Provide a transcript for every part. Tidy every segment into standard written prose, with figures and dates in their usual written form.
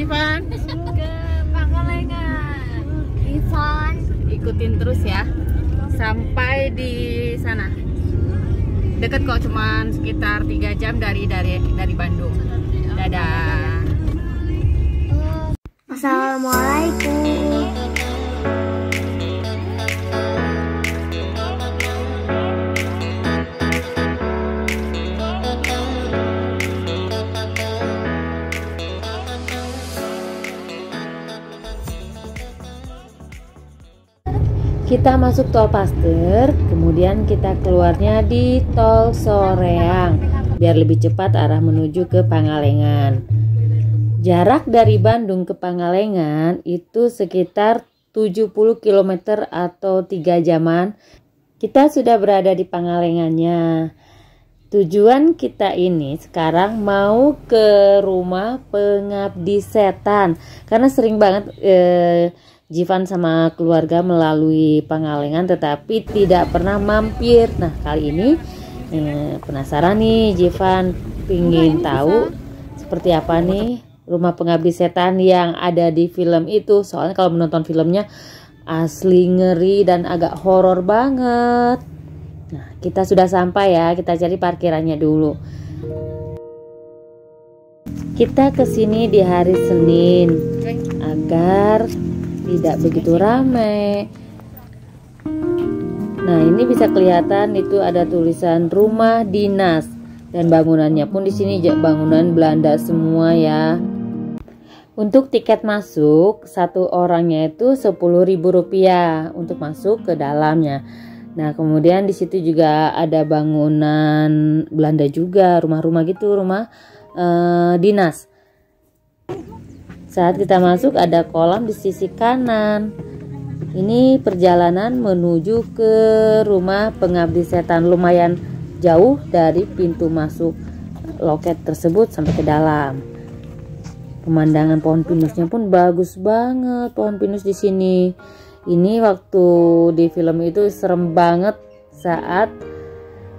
Jivan? Ke Pangalengan. Jivan, ikutin terus ya sampai di sana. Deket kok, cuman sekitar 3 jam dari Bandung. Dadah. Assalamualaikum. Kita masuk tol Paster, kemudian kita keluarnya di tol Soreang biar lebih cepat arah menuju ke Pangalengan. Jarak dari Bandung ke Pangalengan itu sekitar 70 km atau 3 jaman. Kita sudah berada di Pangalengannya. Tujuan kita ini sekarang mau ke rumah pengabdi setan karena sering banget Jivan sama keluarga melalui Pangalengan tetapi tidak pernah mampir. Nah kali ini penasaran nih, Jivan pingin tahu seperti apa nih rumah pengabdi setan yang ada di film itu. Soalnya kalau menonton filmnya asli ngeri dan agak horor banget. Nah kita sudah sampai ya, kita cari parkirannya dulu. Kita kesini di hari Senin agar tidak begitu ramai. Nah ini bisa kelihatan itu ada tulisan rumah dinas dan bangunannya pun di sini bangunan Belanda semua ya. Untuk tiket masuk satu orangnya itu Rp10.000 untuk masuk ke dalamnya. Nah kemudian di situ juga ada bangunan Belanda juga, rumah-rumah gitu, rumah dinas. Saat kita masuk ada kolam di sisi kanan. Ini perjalanan menuju ke rumah pengabdi setan, lumayan jauh dari pintu masuk loket tersebut sampai ke dalam. Pemandangan pohon pinusnya pun bagus banget, pohon pinus di sini. Ini waktu di film itu serem banget saat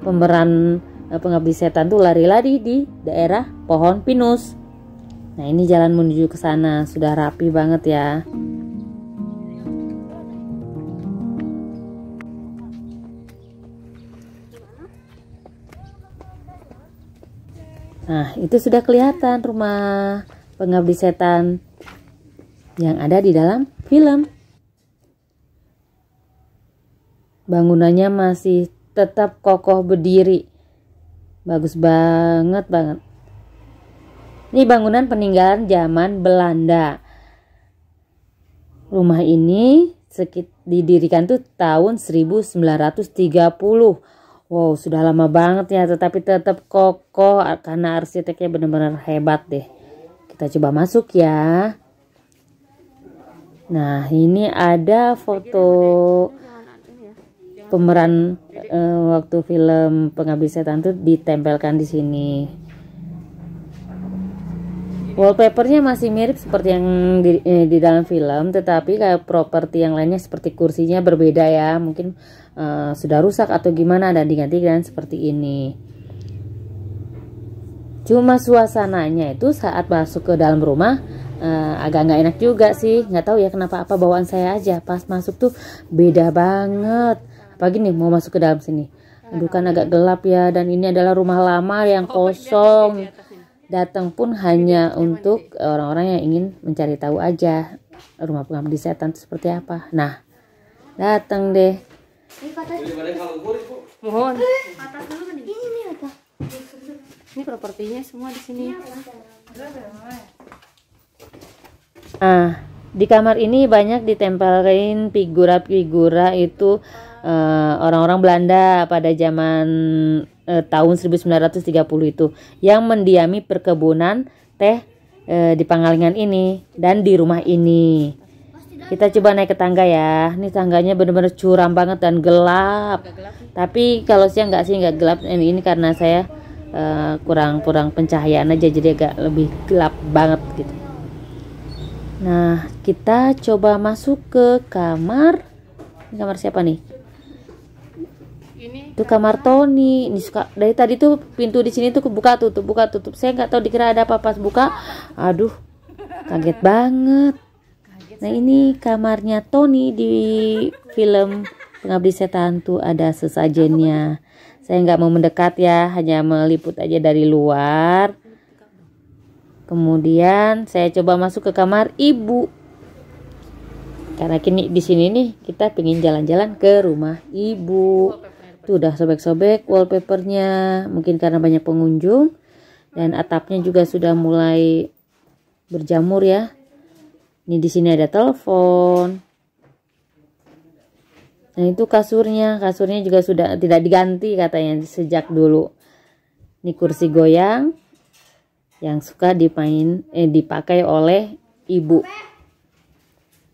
pemeran pengabdi setan tuh lari-lari di daerah pohon pinus. Nah ini jalan menuju ke sana sudah rapi banget ya. Nah itu sudah kelihatan rumah pengabdi setan yang ada di dalam film. Bangunannya masih tetap kokoh berdiri, bagus banget. Ini bangunan peninggalan zaman Belanda. Rumah ini didirikan tuh tahun 1930. Wow, sudah lama banget ya, tetapi tetap kokoh karena arsiteknya benar-benar hebat deh. Kita coba masuk ya. Nah, ini ada foto pemeran waktu film Pengabdi Setan tuh ditempelkan di sini. Wallpapernya masih mirip seperti yang di dalam film, tetapi kayak properti yang lainnya seperti kursinya berbeda ya. Mungkin sudah rusak atau gimana dan diganti dengan seperti ini. Cuma suasananya itu saat masuk ke dalam rumah agak nggak enak juga sih. Nggak tahu ya kenapa, apa bawaan saya aja. Pas masuk tuh beda banget. Apalagi nih mau masuk ke dalam sini. Aduh kan agak gelap ya, dan ini adalah rumah lama yang kosong. Datang pun hanya untuk orang-orang yang ingin mencari tahu aja rumah pengabdi setan itu seperti apa. Nah, datang deh. Mohon. Ini propertinya semua di sini. Nah, di kamar ini banyak ditempelin figura-figura itu orang-orang Belanda pada zaman tahun 1930 itu yang mendiami perkebunan teh di Pangalengan ini dan di rumah ini. Kita coba naik ke tangga ya. Ini tangganya benar-benar curam banget dan gelap. Tapi kalau siang nggak gelap. Ini karena saya kurang pencahayaan aja, jadi agak lebih gelap banget gitu. Nah, kita coba masuk ke kamar. Ini kamar siapa nih? Itu kamar Tony. Ini suka dari tadi tuh pintu di sini tuh buka tutup. Saya nggak tahu dikira ada apa, pas buka, aduh, Kaget banget. Nah ini kamarnya Tony di film Pengabdi Setan tuh ada sesajennya. Saya nggak mau mendekat ya, hanya meliput aja dari luar. Kemudian saya coba masuk ke kamar ibu. Karena kini di sini nih kita pengen jalan-jalan ke rumah ibu. Tuh udah sobek-sobek wallpapernya, mungkin karena banyak pengunjung dan atapnya juga sudah mulai berjamur ya. Ini di sini ada telepon. Nah itu kasurnya juga sudah tidak diganti katanya sejak dulu. Ini kursi goyang yang suka dipakai oleh ibu.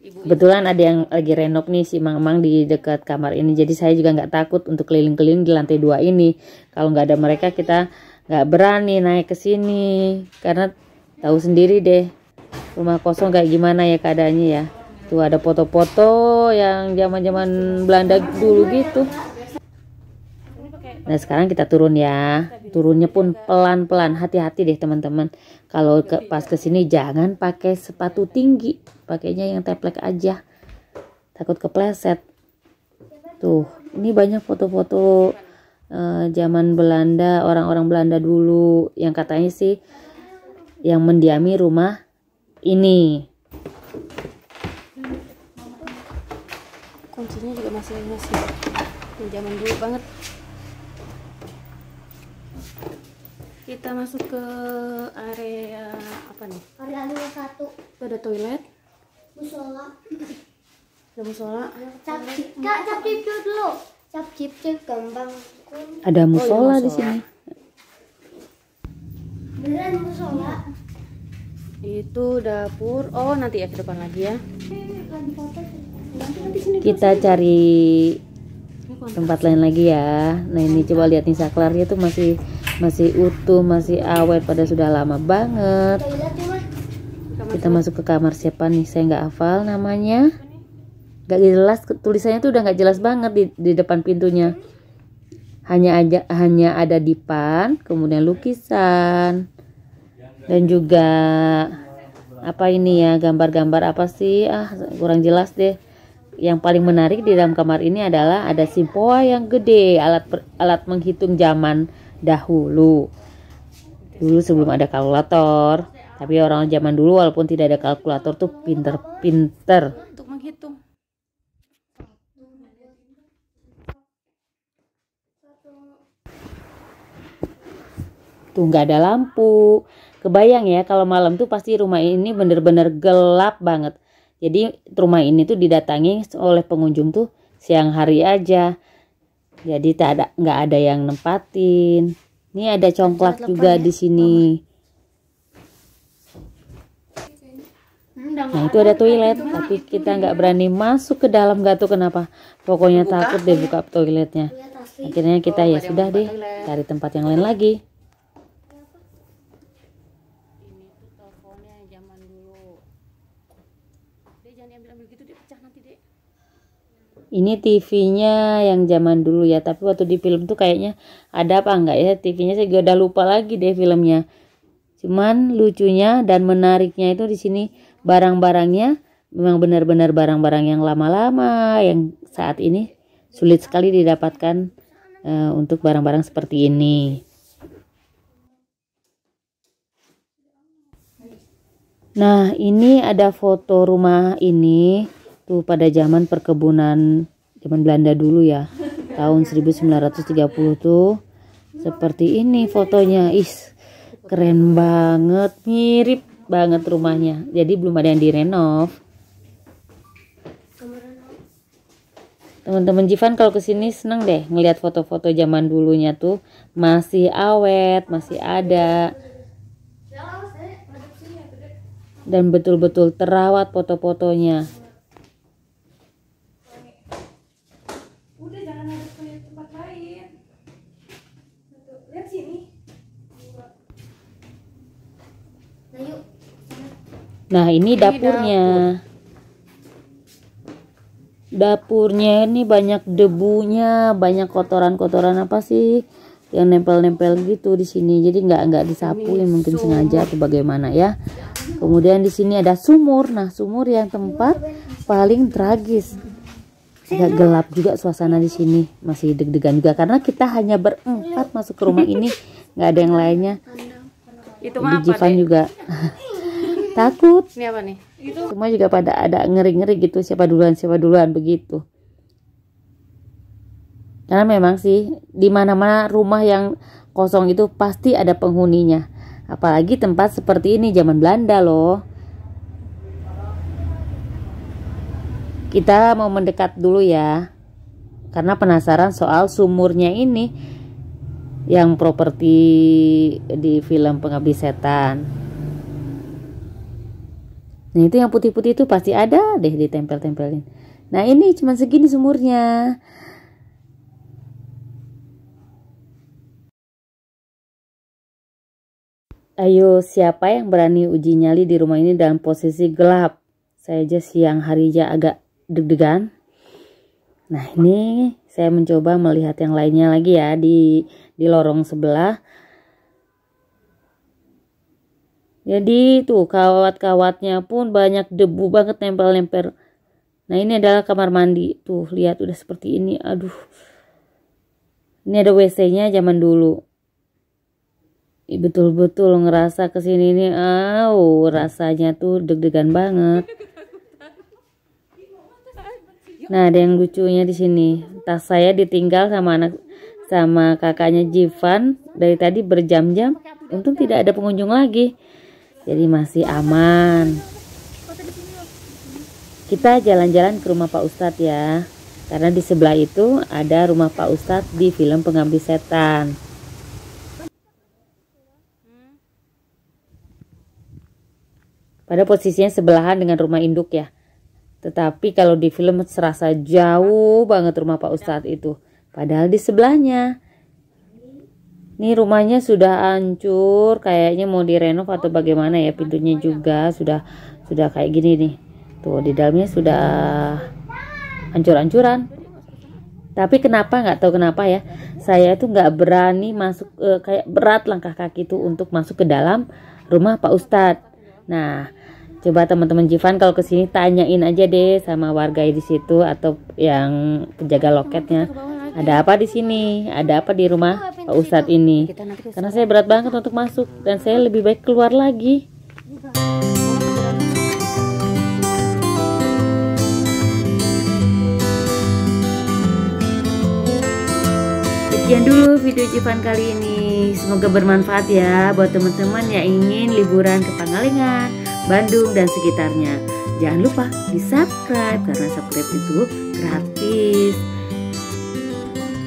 Kebetulan ada yang lagi renov nih si Mang di dekat kamar ini. Jadi saya juga nggak takut untuk keliling-keliling di lantai 2 ini. Kalau nggak ada mereka kita nggak berani naik ke sini karena tahu sendiri deh rumah kosong kayak gimana ya keadaannya ya. Tuh ada foto-foto yang zaman-zaman Belanda dulu gitu. Nah sekarang kita turun ya. Turunnya pun pelan-pelan, hati-hati deh teman-teman. Kalau pas kesini jangan pakai sepatu tinggi, pakainya yang teplek aja, takut kepleset. Tuh ini banyak foto-foto zaman Belanda, orang-orang Belanda dulu yang katanya sih yang mendiami rumah ini. Kuncinya juga masih zaman dulu banget. Kita masuk ke area apa nih? Area 1. Itu ada toilet, Musola. ada musola. Cap-cip. Kak, cap-cip dulu. Cap-cip kembang. Ada musola musola. di sini. Beneran musola. Itu dapur. Oh nanti ya ke depan lagi ya. Lagi foto. Kita cari tempat lain lagi ya. Nah ini coba lihat nih saklarnya tuh masih utuh, masih awet, pada sudah lama banget. Toilet cuma. Kita masuk ke kamar siapa nih, saya nggak hafal namanya, nggak jelas, tulisannya tuh udah nggak jelas banget di depan pintunya. Hanya ada dipan, kemudian lukisan dan juga apa ini ya, gambar-gambar apa sih, kurang jelas deh. Yang paling menarik di dalam kamar ini adalah ada simpoa yang gede, alat menghitung zaman dahulu. Dulu sebelum ada kalkulator, tapi orang zaman dulu walaupun tidak ada kalkulator tuh pinter-pinter Untuk menghitung. tuh. Nggak ada lampu. Kebayang ya kalau malam tuh pasti rumah ini bener-bener gelap banget. Jadi rumah ini tuh didatangi oleh pengunjung tuh siang hari aja. Jadi nggak ada yang nempatin. Ini ada congklak juga di sini. Nah itu ada toilet, tapi kita nggak berani masuk ke dalam, nggak tahu kenapa. Pokoknya takut deh buka toiletnya. Akhirnya kita ya sudah deh cari tempat yang lain lagi. Ini tuh teleponnya zaman dulu. Dek jangan diambil-ambil gitu, Dek, pecah nanti, Dek. Ini TV-nya yang zaman dulu ya, tapi waktu di film tuh kayaknya ada apa enggak ya TV-nya, saya juga udah lupa lagi deh filmnya. Cuman lucunya dan menariknya itu di sini barang-barangnya memang benar-benar barang-barang yang lama-lama, yang saat ini sulit sekali didapatkan untuk barang-barang seperti ini. Nah ini ada foto rumah ini tuh pada zaman perkebunan zaman Belanda dulu ya, tahun 1930 tuh seperti ini fotonya. Keren banget, mirip banget rumahnya. Jadi belum ada yang direnov. Teman-teman Jivan kalau kesini seneng deh ngelihat foto-foto zaman dulunya tuh masih awet, masih ada. Dan betul-betul terawat foto-fotonya. Udah jangan ada ke tempat lain. Lihat sini. Nah ini dapurnya. Dapurnya ini banyak debunya, banyak kotoran-kotoran apa sih yang nempel-nempel gitu di sini. Jadi nggak disapuin, mungkin sengaja atau bagaimana ya. Kemudian di sini ada sumur. Nah, sumur yang tempat paling tragis. Agak gelap juga suasana di sini. Masih deg-degan juga karena kita hanya berempat masuk ke rumah ini, nggak ada yang lainnya. Itu Jadi mah apa, Jivan Dek? juga takut. Ini apa nih? Semua juga pada ada ngeri-ngeri gitu, siapa duluan begitu. Karena memang sih di mana-mana rumah yang kosong itu pasti ada penghuninya. Apalagi tempat seperti ini zaman Belanda loh. Kita mau mendekat dulu ya. Karena penasaran soal sumurnya ini yang properti di film Pengabdi Setan. Nah, itu yang putih-putih itu pasti ada deh ditempel-tempelin. Nah, ini cuma segini sumurnya. Ayo, siapa yang berani uji nyali di rumah ini dalam posisi gelap? Saya aja siang hari aja agak deg-degan. Nah, ini saya mencoba melihat yang lainnya lagi ya di lorong sebelah. Jadi tuh kawat-kawatnya pun banyak debu banget nempel-nempel. Nah, ini adalah kamar mandi. Tuh, lihat udah seperti ini. Aduh. Ini ada WC-nya zaman dulu. Betul-betul ngerasa kesini ini. Rasanya tuh deg-degan banget. Nah, ada yang lucunya di sini. Tas saya ditinggal sama kakaknya Jivan dari tadi berjam-jam. Untung tidak ada pengunjung lagi. Jadi masih aman. Kita jalan-jalan ke rumah Pak Ustadz ya. Karena di sebelah itu ada rumah Pak Ustadz di film Pengabdi Setan. Pada posisinya sebelahan dengan rumah induk ya. Tetapi kalau di film serasa jauh banget rumah Pak Ustadz itu. Padahal di sebelahnya. Ini rumahnya sudah hancur, kayaknya mau direnov atau bagaimana ya, pintunya juga sudah kayak gini nih. Tuh di dalamnya sudah hancur-hancuran. Tapi kenapa, nggak tahu kenapa ya, saya tuh nggak berani masuk, kayak berat langkah kaki tuh untuk masuk ke dalam rumah Pak Ustadz. Nah, coba teman-teman Jivan kalau kesini tanyain aja deh sama warga di situ atau yang penjaga loketnya. Ada apa di sini? Ada apa di rumah Pak Ustadz ini? Karena saya berat banget untuk masuk dan saya lebih baik keluar lagi. Sekian dulu video Jivan kali ini. Semoga bermanfaat ya buat teman-teman yang ingin liburan ke Pangalengan, Bandung dan sekitarnya. Jangan lupa di subscribe karena subscribe itu gratis.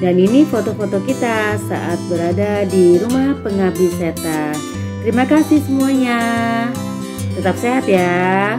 Dan ini foto-foto kita saat berada di rumah Pengabdi Setan. Terima kasih semuanya. Tetap sehat ya.